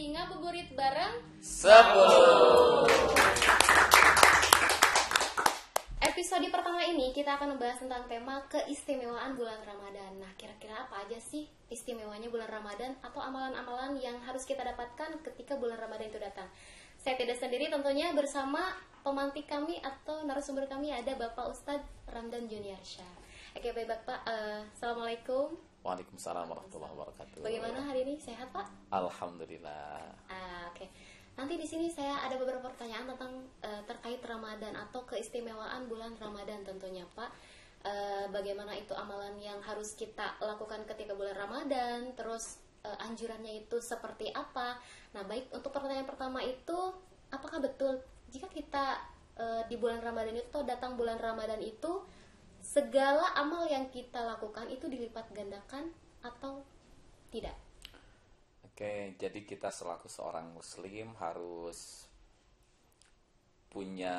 di Ngabuburit bareng 10. Episode pertama ini kita akan membahas tentang tema keistimewaan bulan Ramadan. Nah, kira-kira apa aja sih istimewanya bulan Ramadan atau amalan-amalan yang harus kita dapatkan ketika bulan Ramadan itu datang? Saya tidak sendiri, tentunya bersama pemantik kami atau narasumber kami ada Bapak Ustadz Ramdan Juniarsyah. Oke, baik Bapak, Assalamualaikum. Waalaikumsalam warahmatullahi wabarakatuh. Bagaimana hari ini? Sehat, Pak? Alhamdulillah. Oke. Nanti di sini saya ada beberapa pertanyaan tentang terkait Ramadan atau keistimewaan bulan Ramadan tentunya, Pak. Bagaimana itu amalan yang harus kita lakukan ketika bulan Ramadan, terus anjurannya itu seperti apa. Nah, baik, untuk pertanyaan pertama itu, apakah betul jika kita di bulan Ramadan itu, datang bulan Ramadan itu, segala amal yang kita lakukan itu dilipat gandakan atau tidak? Oke, jadi kita selaku seorang muslim harus punya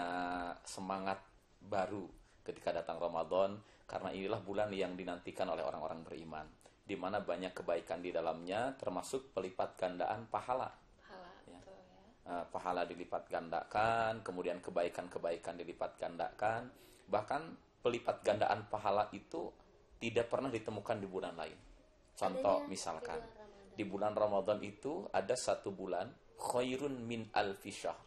semangat baru ketika datang Ramadan, karena inilah bulan yang dinantikan oleh orang-orang beriman, di mana banyak kebaikan di dalamnya, termasuk pelipat gandaan pahala. Ya. Betul, ya. Pahala dilipat gandakan, kemudian kebaikan-kebaikan dilipat gandakan, bahkan pelipat gandaan pahala itu tidak pernah ditemukan di bulan lain. Contoh, misalkan di bulan Ramadan itu ada satu bulan khairun min alfi syahr.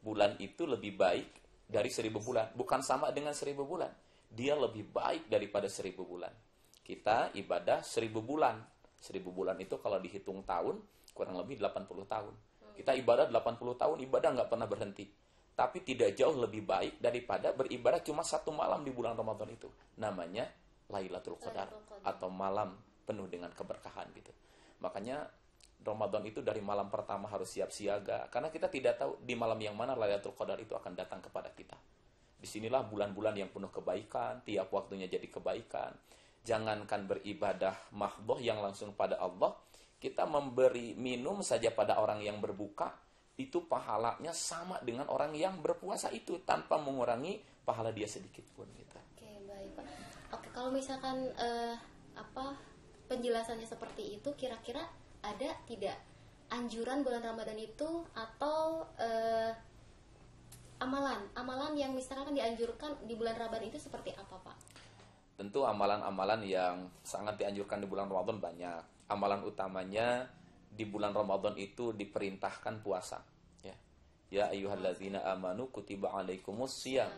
Bulan itu lebih baik dari 1000 bulan. Bukan sama dengan 1000 bulan. Dia lebih baik daripada 1000 bulan. Kita ibadah 1000 bulan. 1000 bulan itu kalau dihitung tahun kurang lebih 80 tahun. Kita ibadah 80 tahun, ibadah nggak pernah berhenti. Tapi tidak jauh lebih baik daripada beribadah cuma satu malam di bulan Ramadan itu. Namanya Lailatul Qadar atau malam penuh dengan keberkahan gitu. Makanya Ramadan itu dari malam pertama harus siap siaga, karena kita tidak tahu di malam yang mana Lailatul Qadar itu akan datang kepada kita. Disinilah bulan-bulan yang penuh kebaikan, tiap waktunya jadi kebaikan. Jangankan beribadah mahdhah yang langsung pada Allah, kita memberi minum saja pada orang yang berbuka, itu pahalanya sama dengan orang yang berpuasa itu, tanpa mengurangi pahala dia sedikit pun gitu. Oke, baik Pak. Oke, kalau misalkan penjelasannya seperti itu, kira-kira ada tidak anjuran bulan Ramadan itu atau amalan yang misalkan dianjurkan di bulan Ramadan itu seperti apa, Pak? Tentu amalan-amalan yang sangat dianjurkan di bulan Ramadan banyak. Amalan utamanya di bulan Ramadan itu diperintahkan puasa. Ya ayyuhalladzina amanu kutiba alaikumus shiyam.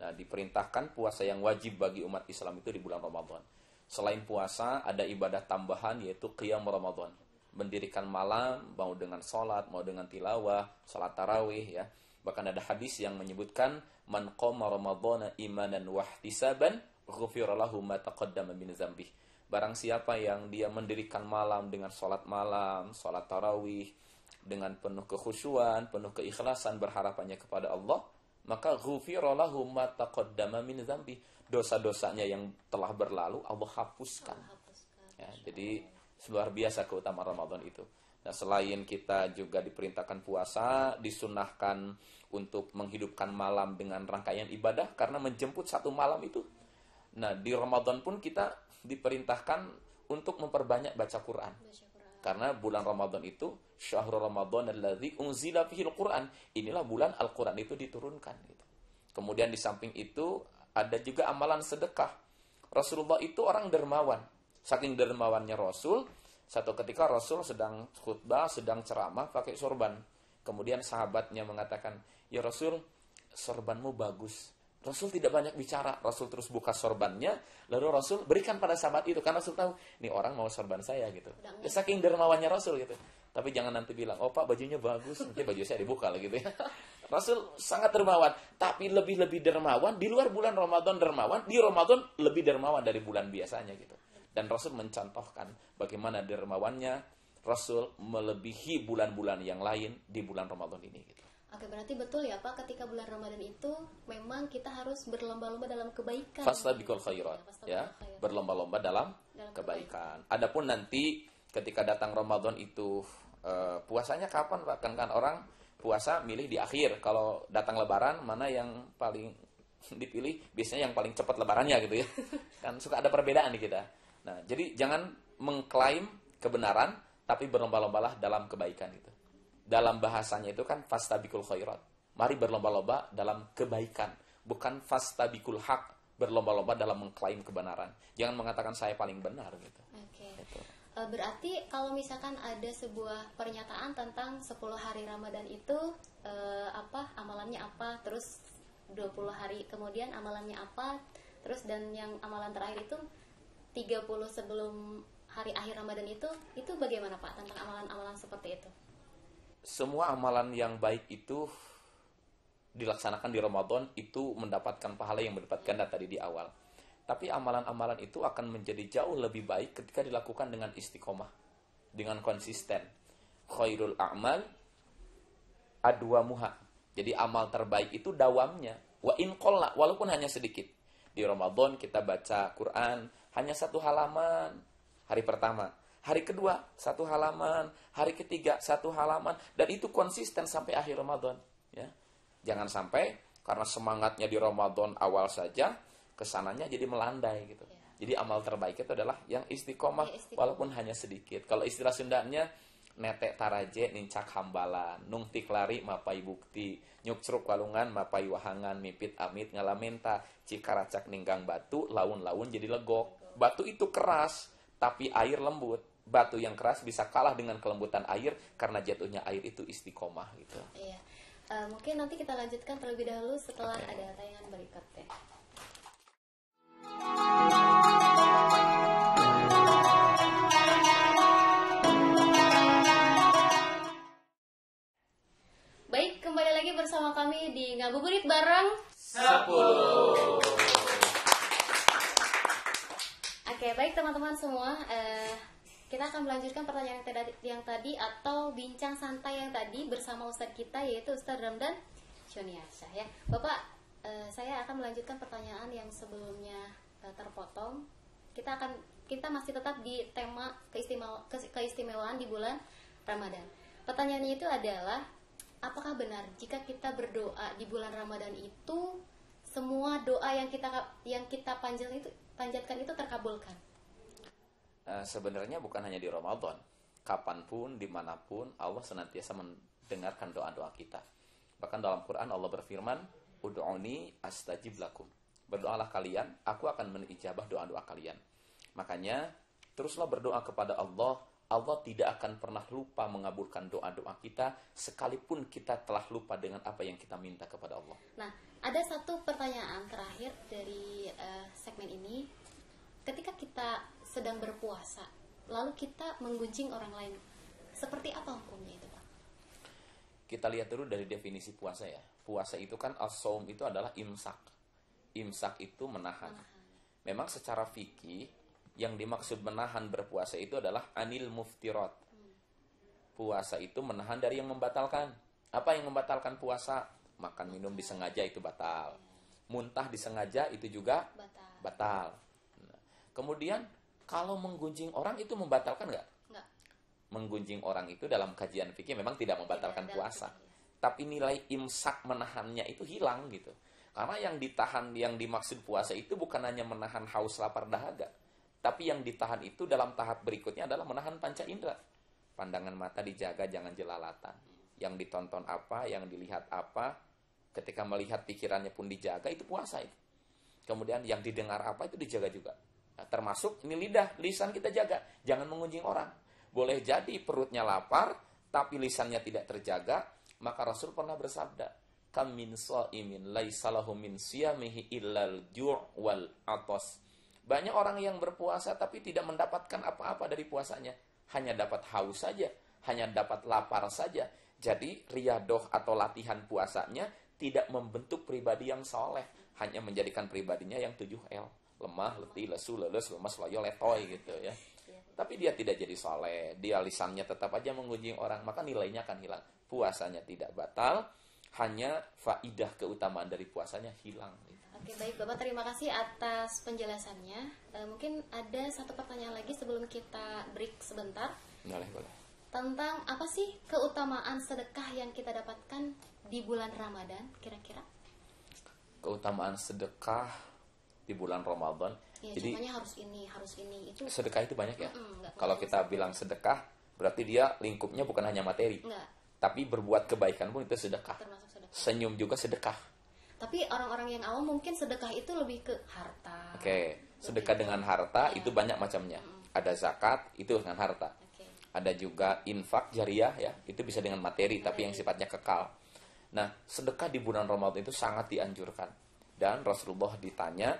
Nah, diperintahkan puasa yang wajib bagi umat Islam itu di bulan Ramadan. Selain puasa, ada ibadah tambahan yaitu qiyam Ramadan. Mendirikan malam, mau dengan sholat, mau dengan tilawah, sholat tarawih ya. Bahkan ada hadis yang menyebutkan man qama ramadhana imanan wahtisaban ghufira lahu ma taqaddama min dzambih. Barang siapa yang dia mendirikan malam dengan sholat malam, sholat tarawih, dengan penuh kekhusyuan, penuh keikhlasan, berharapannya kepada Allah, maka ghufira lahu ma taqaddama min dzambih. Dosa-dosanya yang telah berlalu Allah hapuskan. Ya, jadi luar biasa keutamaan Ramadan itu. Nah, selain kita juga diperintahkan puasa, disunahkan untuk menghidupkan malam dengan rangkaian ibadah karena menjemput satu malam itu. Nah, di Ramadan pun kita diperintahkan untuk memperbanyak baca Quran. Karena bulan Ramadan itu syahrul Ramadan alladzi unzila fihil Quran. Inilah bulan Al-Quran itu diturunkan gitu. Kemudian di samping itu ada juga amalan sedekah. Rasulullah itu orang dermawan. Saking dermawannya Rasul, satu ketika Rasul sedang khutbah, sedang ceramah pakai sorban. Kemudian sahabatnya mengatakan, "Ya Rasul, sorbanmu bagus." Rasul tidak banyak bicara. Rasul terus buka sorbannya, lalu Rasul berikan pada sahabat itu. Karena Rasul tahu, ini orang mau sorban saya gitu. Ya, saking dermawannya Rasul gitu. Tapi jangan nanti bilang, "Oh Pak, bajunya bagus." Nanti baju saya dibuka lah gitu ya. Rasul sangat dermawan. Tapi lebih-lebih dermawan, di luar bulan Ramadan dermawan, di Ramadan lebih dermawan dari bulan biasanya gitu. Dan Rasul mencontohkan bagaimana dermawannya Rasul melebihi bulan-bulan yang lain di bulan Ramadan ini gitu. Oke, berarti betul ya Pak, ketika bulan Ramadan itu memang kita harus berlomba-lomba dalam kebaikan. Fastabiqul khairat, ya, berlomba-lomba dalam kebaikan. Adapun nanti ketika datang Ramadan itu puasanya kapan Pak? Kan orang puasa milih di akhir. Kalau datang Lebaran, mana yang paling dipilih? Biasanya yang paling cepat Lebarannya gitu ya. Kan suka ada perbedaan di kita. Nah, jadi jangan mengklaim kebenaran, tapi berlomba-lombalah dalam kebaikan itu. Dalam bahasanya itu kan fastabiqul khairat. Mari berlomba-lomba dalam kebaikan, bukan fastabiqul haq, berlomba-lomba dalam mengklaim kebenaran. Jangan mengatakan saya paling benar gitu. Oke. Gitu. Berarti kalau misalkan ada sebuah pernyataan tentang 10 hari Ramadan itu amalannya apa, terus 20 hari kemudian amalannya apa, terus dan yang amalan terakhir itu 30 sebelum hari akhir Ramadan itu bagaimana Pak tentang amalan-amalan seperti itu? Semua amalan yang baik itu dilaksanakan di Ramadan itu mendapatkan pahala yang berlipat ganda tadi di awal. Tapi amalan-amalan itu akan menjadi jauh lebih baik ketika dilakukan dengan istiqomah, dengan konsisten. Khairul a'mal adwamuha. Jadi amal terbaik itu dawamnya. Wa in qalla, walaupun hanya sedikit. Di Ramadan kita baca Quran hanya 1 halaman hari pertama. Hari kedua 1 halaman, hari ketiga 1 halaman, dan itu konsisten sampai akhir Ramadan. Ya. Jangan sampai karena semangatnya di Ramadan awal saja, kesananya jadi melandai gitu. Jadi amal terbaik itu adalah yang istiqomah, walaupun hanya sedikit. Kalau istilah Sundanya, netek taraje nincak hambalan, nungtik lari mapai bukti, nyukcruk walungan mapai wahangan, mipit amit ngalamenta, cikaracak ninggang batu, laun-laun jadi legok. Batu itu keras, tapi air lembut. Batu yang keras bisa kalah dengan kelembutan air karena jatuhnya air itu istiqomah gitu. Iya. Mungkin nanti kita lanjutkan terlebih dahulu setelah ada tayangan berikutnya. Baik, kembali lagi bersama kami di Ngabuburit bareng 10. Oke, baik teman-teman semua, kita akan melanjutkan pertanyaan yang tadi atau bincang santai yang tadi bersama Ustadz kita, yaitu Ustadz Ramdan Syoniarsyah ya. Bapak, saya akan melanjutkan pertanyaan yang sebelumnya terpotong. Kita masih tetap di tema keistimewaan di bulan Ramadan. Pertanyaannya itu adalah, apakah benar jika kita berdoa di bulan Ramadan itu semua doa yang kita panjatkan itu terkabulkan? Sebenarnya bukan hanya di Ramadan, kapanpun, dimanapun Allah senantiasa mendengarkan doa-doa kita. Bahkan dalam Quran Allah berfirman, ud'uni astajib lakum. Berdoalah kalian, aku akan menijabah doa-doa kalian. Makanya teruslah berdoa kepada Allah. Allah tidak akan pernah lupa mengabulkan doa-doa kita, sekalipun kita telah lupa dengan apa yang kita minta kepada Allah. Nah, ada satu pertanyaan terakhir dari segmen ini. Ketika kita sedang berpuasa, lalu kita menggunjing orang lain, seperti apa hukumnya itu, Pak? Kita lihat dulu dari definisi puasa ya. Puasa itu kan as-shaum itu adalah imsak. Imsak itu menahan. Memang secara fikih yang dimaksud menahan berpuasa itu adalah anil muftirat. Puasa itu menahan dari yang membatalkan. Apa yang membatalkan puasa? Makan minum disengaja itu batal. Muntah disengaja itu juga batal. Nah, kemudian kalau menggunjing orang itu membatalkan nggak? Nggak. Menggunjing orang itu dalam kajian fikih memang tidak membatalkan puasa. Tapi nilai imsak menahannya itu hilang gitu. Karena yang ditahan, yang dimaksud puasa itu bukan hanya menahan haus, lapar, dahaga. Tapi yang ditahan itu dalam tahap berikutnya adalah menahan panca indera. Pandangan mata dijaga, jangan jelalatan. Yang ditonton apa, yang dilihat apa, ketika melihat pikirannya pun dijaga, itu puasa itu. Kemudian yang didengar apa itu dijaga juga. Nah, termasuk ini lisan kita jaga. Jangan mengunjing orang. Boleh jadi perutnya lapar, tapi lisannya tidak terjaga. Maka Rasul pernah bersabda, kam min sha'imin laisa lahu min siyamihi illal ju' wal atas. Banyak orang yang berpuasa tapi tidak mendapatkan apa-apa dari puasanya. Hanya dapat haus saja, hanya dapat lapar saja. Jadi riyadoh atau latihan puasanya tidak membentuk pribadi yang soleh, hanya menjadikan pribadinya yang 7L. Lemah, letih, lesu, leles, lemas, loyo, letoy gitu ya. Tapi dia tidak jadi soleh, dia lisannya tetap aja mengunjing orang, maka nilainya akan hilang. Puasanya tidak batal, hanya faidah keutamaan dari puasanya hilang. Oke, baik Bapak, terima kasih atas penjelasannya. Mungkin ada satu pertanyaan lagi sebelum kita break sebentar. Boleh. Tentang apa sih keutamaan sedekah yang kita dapatkan di bulan Ramadan kira-kira? Keutamaan sedekah di bulan Ramadan. Ya, jadi contohnya harus ini itu. Sedekah itu banyak ya. Enggak, kalau kita bilang sedekah, berarti dia lingkupnya bukan hanya materi. Enggak. Tapi berbuat kebaikan pun itu sedekah. Termasuk sedekah. Senyum juga sedekah. Tapi orang-orang yang awam mungkin sedekah itu lebih ke harta. Oke, sedekah dengan harta itu banyak macamnya. Ada zakat, itu dengan harta. Oke. Ada juga infak jariah, ya, itu bisa dengan materi, tapi yang sifatnya kekal. Nah, sedekah di bulan Ramadan itu sangat dianjurkan. Dan Rasulullah ditanya,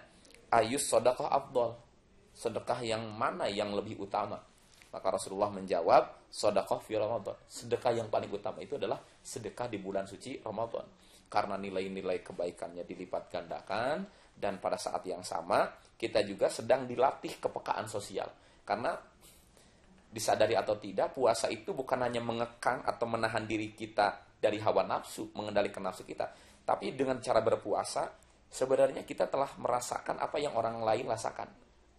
ayus sedekah afdol, sedekah yang mana yang lebih utama? Maka Rasulullah menjawab, sedekah fi Ramadan. Sedekah yang paling utama itu adalah sedekah di bulan suci Ramadan. Karena nilai-nilai kebaikannya dilipat gandakan, dan pada saat yang sama kita juga sedang dilatih kepekaan sosial. Karena disadari atau tidak, puasa itu bukan hanya mengekang atau menahan diri kita dari hawa nafsu, mengendalikan nafsu kita, tapi dengan cara berpuasa sebenarnya kita telah merasakan apa yang orang lain rasakan.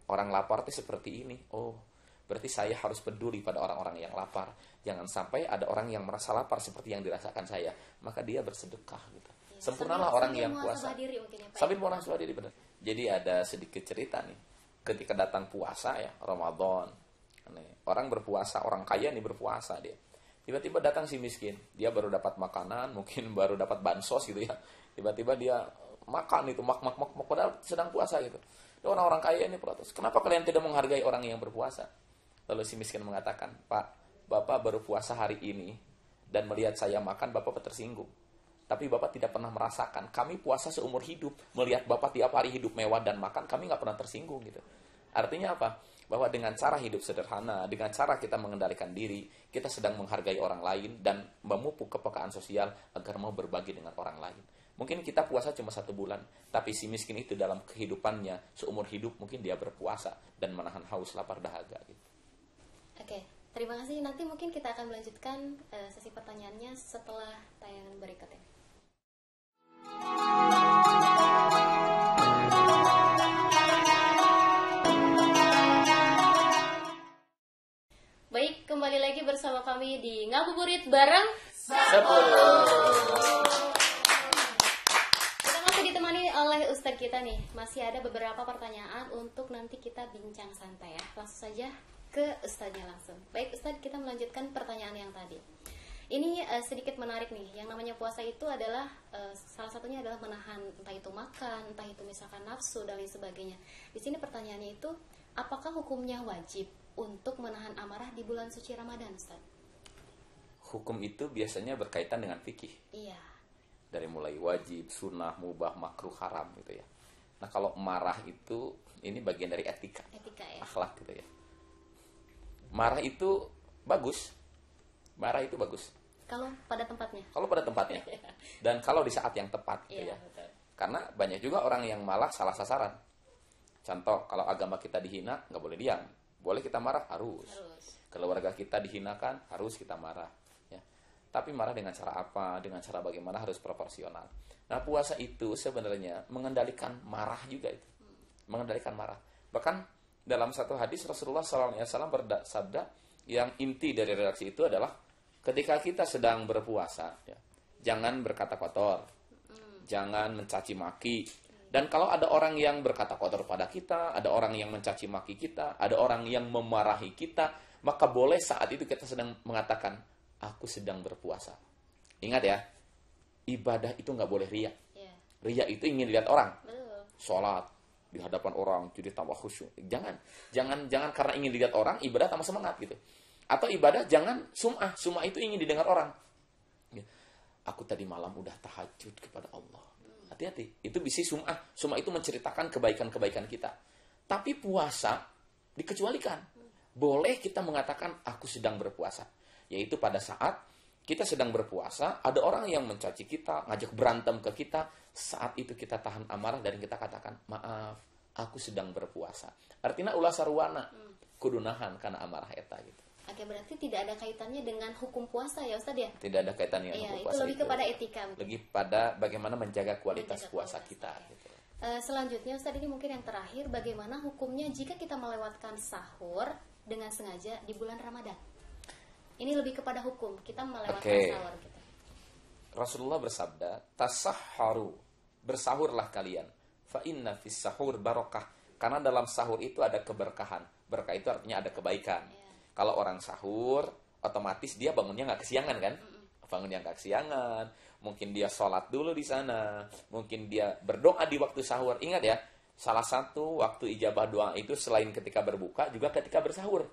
Orang lapar itu seperti ini. Oh, berarti saya harus peduli pada orang-orang yang lapar. Jangan sampai ada orang yang merasa lapar seperti yang dirasakan saya, maka dia bersedekah gitu. Ya, sempurnalah orang yang puasa. Diri mungkin ya, Pak. Sambil muhasabah diri, benar. Jadi ada sedikit cerita nih. Ketika datang puasa ya, Ramadan. Orang berpuasa, orang kaya nih berpuasa dia. Tiba-tiba datang si miskin. Dia baru dapat makanan, mungkin baru dapat bansos gitu ya. Tiba-tiba dia makan itu, mak padahal sedang puasa gitu. Dan orang-orang kaya ini protes. Kenapa kalian tidak menghargai orang yang berpuasa? Lalu si miskin mengatakan, Pak, Bapak baru puasa hari ini dan melihat saya makan, Bapak tersinggung. Tapi Bapak tidak pernah merasakan. Kami puasa seumur hidup, melihat Bapak tiap hari hidup mewah dan makan, kami nggak pernah tersinggung gitu. Artinya apa? Bahwa dengan cara hidup sederhana, dengan cara kita mengendalikan diri, kita sedang menghargai orang lain dan memupuk kepekaan sosial agar mau berbagi dengan orang lain. Mungkin kita puasa cuma 1 bulan, tapi si miskin itu dalam kehidupannya, seumur hidup mungkin dia berpuasa dan menahan haus, lapar, dahaga gitu. Oke, terima kasih. Nanti mungkin kita akan melanjutkan sesi pertanyaannya setelah tayangan berikutnya. Baik, kembali lagi bersama kami di Ngabuburit bareng kita masih ditemani oleh Ustadz kita nih. Masih ada beberapa pertanyaan untuk nanti kita bincang santai ya. Langsung saja ke Ustadznya langsung. Baik Ustadz, kita melanjutkan pertanyaan yang tadi. Ini sedikit menarik nih. Yang namanya puasa itu adalah salah satunya adalah menahan entah itu makan, entah itu misalkan nafsu dan lain sebagainya. Di sini pertanyaannya itu, apakah hukumnya wajib untuk menahan amarah di bulan suci Ramadan, Ustaz? Hukum itu biasanya berkaitan dengan fikih. Iya. Dari mulai wajib, sunnah, mubah, makruh, haram gitu ya. Nah, kalau marah itu ini bagian dari etika. Etika ya. Akhlak gitu ya. Marah itu bagus. Marah itu bagus. Kalau pada tempatnya. Kalau pada tempatnya. Dan kalau di saat yang tepat gitu ya. Betul. Karena banyak juga orang yang malah salah sasaran. Contoh, kalau agama kita dihina, nggak boleh diam. Boleh kita marah? Harus. Keluarga kita dihinakan, harus kita marah. Ya. Tapi marah dengan cara apa? Dengan cara bagaimana harus proporsional. Nah, puasa itu sebenarnya mengendalikan marah juga itu. Mengendalikan marah. Bahkan dalam satu hadis Rasulullah SAW bersabda, yang inti dari redaksi itu adalah ketika kita sedang berpuasa, ya, jangan berkata kotor, jangan mencaci maki. Dan kalau ada orang yang berkata kotor pada kita, ada orang yang mencaci maki kita, ada orang yang memarahi kita, maka boleh saat itu kita sedang mengatakan, aku sedang berpuasa. Ingat ya, ibadah itu nggak boleh riya. Riya itu ingin dilihat orang. Sholat di hadapan orang jadi tambah khusyuk. Jangan karena ingin dilihat orang, ibadah tambah semangat gitu. Atau ibadah jangan sum'ah. Sum'ah itu ingin didengar orang. Aku tadi malam udah tahajud kepada Allah. Hati-hati, itu bisa sum'ah. Sum'ah itu menceritakan kebaikan-kebaikan kita. Tapi puasa dikecualikan. Boleh kita mengatakan aku sedang berpuasa. Yaitu pada saat kita sedang berpuasa, ada orang yang mencaci kita, ngajak berantem ke kita. Saat itu kita tahan amarah dan kita katakan, maaf, aku sedang berpuasa. Artinya ulah sarwana, kudunahan karena amarah eta gitu. Oke, berarti tidak ada kaitannya dengan hukum puasa ya Ustaz ya? Tidak ada kaitannya dengan hukum puasa. Itu lebih kepada etika. Lebih pada bagaimana menjaga kualitas puasa kita. Gitu. Selanjutnya Ustaz, ini mungkin yang terakhir, bagaimana hukumnya jika kita melewatkan sahur dengan sengaja di bulan Ramadan? Ini lebih kepada hukum, kita melewatkan sahur gitu. Rasulullah bersabda, tasahharu, bersahurlah kalian. Fa inna fis sahur barakah. Karena dalam sahur itu ada keberkahan. Berkah itu artinya ada kebaikan. Kalau orang sahur, otomatis dia bangunnya nggak kesiangan kan? bangun yang kesiangan, mungkin dia sholat dulu di sana, mungkin dia berdoa di waktu sahur. Ingat ya, salah satu waktu ijabah doa itu selain ketika berbuka, juga ketika bersahur.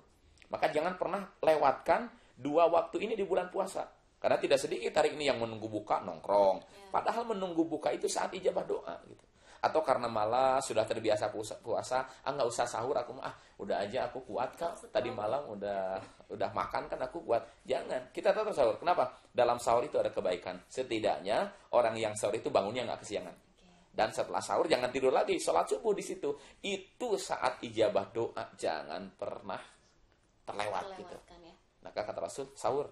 Maka jangan pernah lewatkan 2 waktu ini di bulan puasa. Karena tidak sedikit hari ini yang menunggu buka nongkrong. Padahal menunggu buka itu saat ijabah doa gitu. Atau karena malas, sudah terbiasa puasa, nggak usah sahur, aku udah aja aku kuat kak. Tadi malam udah makan kan aku kuat. Jangan, kita tetap sahur. Kenapa? Dalam sahur itu ada kebaikan. Setidaknya orang yang sahur itu bangunnya nggak kesiangan. Dan setelah sahur jangan tidur lagi, sholat subuh di situ. Itu saat ijabah doa, jangan pernah terlewat gitu. Ya. Maka kata Rasul, sahur.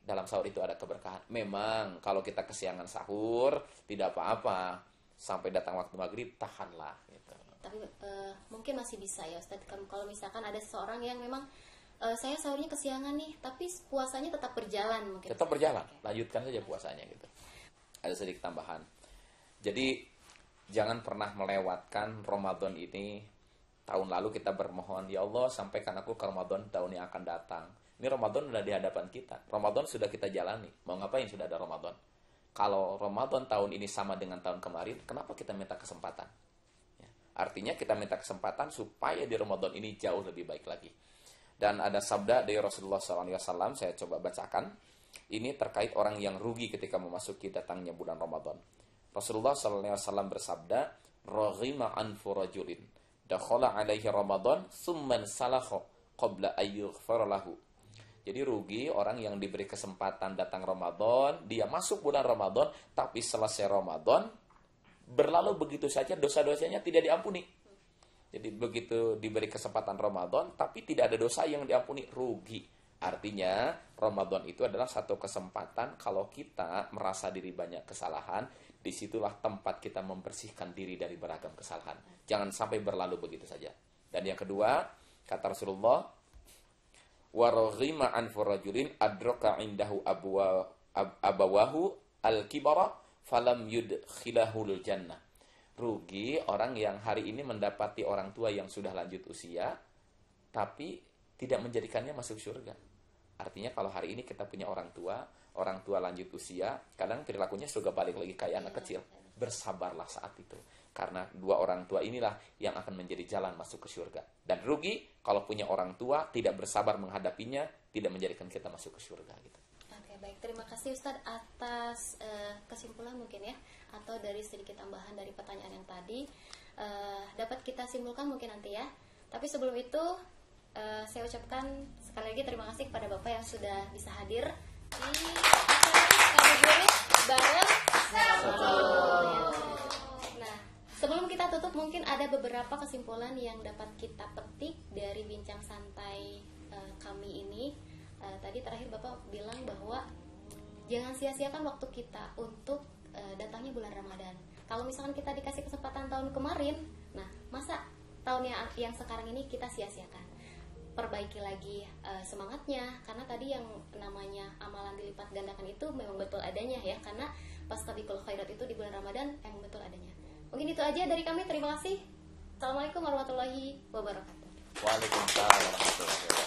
Dalam sahur itu ada keberkahan. Memang kalau kita kesiangan sahur tidak apa-apa. Sampai datang waktu maghrib, tahanlah gitu. Tapi mungkin masih bisa ya Ustadz, kalau misalkan ada seseorang yang memang saya sahurnya kesiangan nih, tapi puasanya tetap berjalan mungkin. Tetap berjalan, lanjutkan saja puasanya gitu. Ada sedikit tambahan. Jadi jangan pernah melewatkan Ramadan ini. Tahun lalu kita bermohon, ya Allah sampaikan aku ke Ramadan tahun yang akan datang. Ini Ramadan sudah di hadapan kita. Ramadan sudah kita jalani. Mau ngapain sudah ada Ramadan? Kalau Ramadan tahun ini sama dengan tahun kemarin, kenapa kita minta kesempatan? Ya, artinya kita minta kesempatan supaya di Ramadan ini jauh lebih baik lagi. Dan ada sabda dari Rasulullah SAW, saya coba bacakan. Ini terkait orang yang rugi ketika memasuki datangnya bulan Ramadan. Rasulullah SAW bersabda, "Raghima anfu rajulin, dakhala alaihi Ramadan, summan salakho, qabla ayyughfar lahu." Jadi rugi orang yang diberi kesempatan datang Ramadan, dia masuk bulan Ramadan, tapi selesai Ramadan, berlalu begitu saja, dosa-dosanya tidak diampuni. Jadi begitu diberi kesempatan Ramadan, tapi tidak ada dosa yang diampuni, rugi. Artinya, Ramadan itu adalah satu kesempatan kalau kita merasa diri banyak kesalahan, disitulah tempat kita membersihkan diri dari beragam kesalahan. Jangan sampai berlalu begitu saja. Dan yang kedua, kata Rasulullah, waraghima an furajulin adraka indahu abawahu al-kibara falam yudkhilahul jannah. Rugi orang yang hari ini mendapati orang tua yang sudah lanjut usia tapi tidak menjadikannya masuk surga. Artinya kalau hari ini kita punya orang tua lanjut usia, kadang perilakunya juga balik lagi kayak anak kecil. Bersabarlah saat itu. Karena 2 orang tua inilah yang akan menjadi jalan masuk ke surga. Dan rugi kalau punya orang tua tidak bersabar menghadapinya, tidak menjadikan kita masuk ke surga gitu. Oke, baik. Terima kasih Ustadz atas kesimpulan mungkin ya, atau dari sedikit tambahan dari pertanyaan yang tadi dapat kita simpulkan mungkin nanti ya. Tapi sebelum itu saya ucapkan sekali lagi terima kasih kepada Bapak yang sudah bisa hadir di acara bareng Nah, sebelum kita tutup mungkin ada beberapa kesimpulan yang dapat kita petik dari bincang santai kami ini. Tadi terakhir Bapak bilang bahwa jangan sia-siakan waktu kita untuk datangnya bulan Ramadan. Kalau misalkan kita dikasih kesempatan tahun kemarin, nah masa tahun yang sekarang ini kita sia-siakan? Perbaiki lagi semangatnya, karena tadi yang namanya amalan dilipat gandakan itu memang betul adanya ya, karena fastabiqul khairat itu di bulan Ramadan emang betul adanya. Mungkin itu aja dari kami, terima kasih. Assalamualaikum warahmatullahi wabarakatuh. Waalaikumsalam warahmatullahi wabarakatuh.